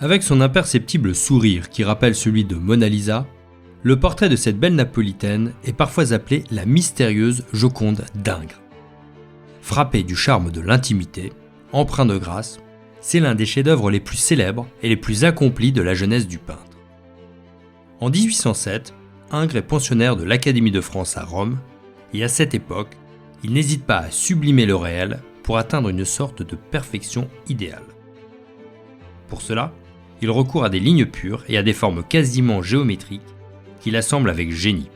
Avec son imperceptible sourire qui rappelle celui de Mona Lisa, le portrait de cette belle napolitaine est parfois appelé la mystérieuse Joconde d'Ingres. Frappé du charme de l'intimité, empreint de grâce, c'est l'un des chefs-d'œuvre les plus célèbres et les plus accomplis de la jeunesse du peintre. En 1807, Ingres est pensionnaire de l'Académie de France à Rome, et à cette époque, il n'hésite pas à sublimer le réel pour atteindre une sorte de perfection idéale. Pour cela, il recourt à des lignes pures et à des formes quasiment géométriques qu'il assemble avec génie.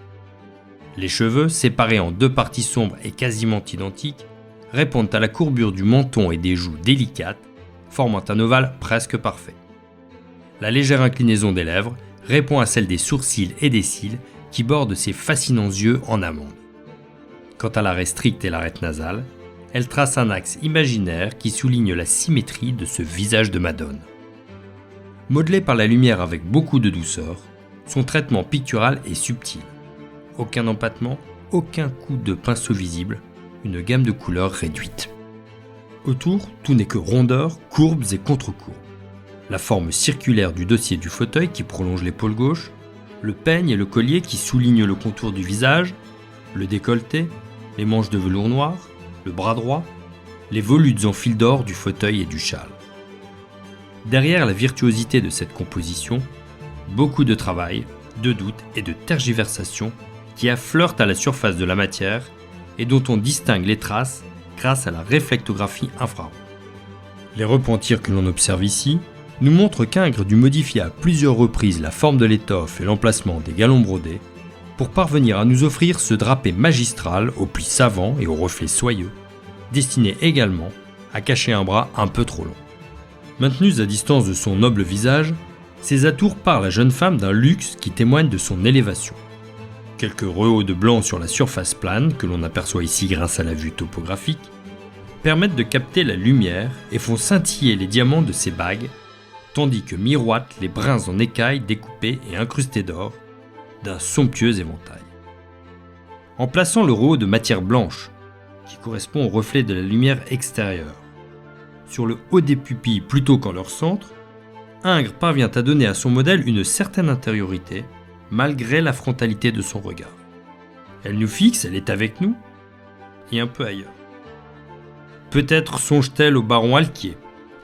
Les cheveux, séparés en deux parties sombres et quasiment identiques, répondent à la courbure du menton et des joues délicates, formant un ovale presque parfait. La légère inclinaison des lèvres répond à celle des sourcils et des cils qui bordent ses fascinants yeux en amande. Quant à l'arrêt strict et l'arête nasale, elle trace un axe imaginaire qui souligne la symétrie de ce visage de Madone. Modelé par la lumière avec beaucoup de douceur, son traitement pictural est subtil. Aucun empattement, aucun coup de pinceau visible, une gamme de couleurs réduite. Autour, tout n'est que rondeurs, courbes et contre-courbes. La forme circulaire du dossier du fauteuil qui prolonge l'épaule gauche, le peigne et le collier qui soulignent le contour du visage, le décolleté, les manches de velours noir, le bras droit, les volutes en fil d'or du fauteuil et du châle. Derrière la virtuosité de cette composition, beaucoup de travail, de doute et de tergiversation qui affleurent à la surface de la matière et dont on distingue les traces grâce à la réflectographie infrarouge. Les repentirs que l'on observe ici nous montrent qu'Ingres dut modifier à plusieurs reprises la forme de l'étoffe et l'emplacement des galons brodés pour parvenir à nous offrir ce drapé magistral au pli savant et aux reflets soyeux, destiné également à cacher un bras un peu trop long. Maintenus à distance de son noble visage, ces atours parlent à la jeune femme d'un luxe qui témoigne de son élévation. Quelques rehauts de blanc sur la surface plane, que l'on aperçoit ici grâce à la vue topographique, permettent de capter la lumière et font scintiller les diamants de ses bagues, tandis que miroitent les brins en écailles découpés et incrustés d'or d'un somptueux éventail. En plaçant le rehaut de matière blanche, qui correspond au reflet de la lumière extérieure, sur le haut des pupilles plutôt qu'en leur centre, Ingres parvient à donner à son modèle une certaine intériorité, malgré la frontalité de son regard. Elle nous fixe, elle est avec nous, et un peu ailleurs. Peut-être songe-t-elle au baron Alquier,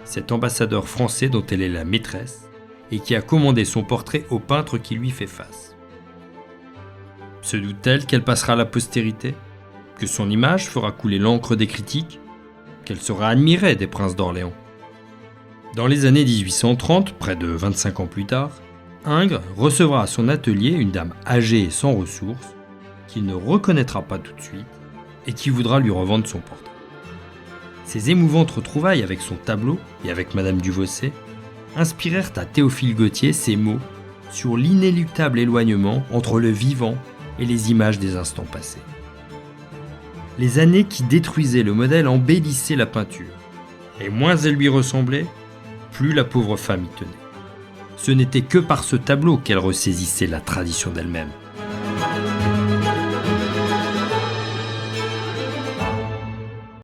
cet ambassadeur français dont elle est la maîtresse, et qui a commandé son portrait au peintre qui lui fait face. Se doute-t-elle qu'elle passera à la postérité, que son image fera couler l'encre des critiques, qu'elle sera admirée des princes d'Orléans? Dans les années 1830, près de 25 ans plus tard, Ingres recevra à son atelier une dame âgée et sans ressources, qu'il ne reconnaîtra pas tout de suite et qui voudra lui revendre son portrait. Ces émouvantes retrouvailles avec son tableau et avec Madame Duvossé inspirèrent à Théophile Gautier ces mots sur l'inéluctable éloignement entre le vivant et les images des instants passés. Les années qui détruisaient le modèle embellissaient la peinture, et moins elle lui ressemblait, plus la pauvre femme y tenait. Ce n'était que par ce tableau qu'elle ressaisissait la tradition d'elle-même.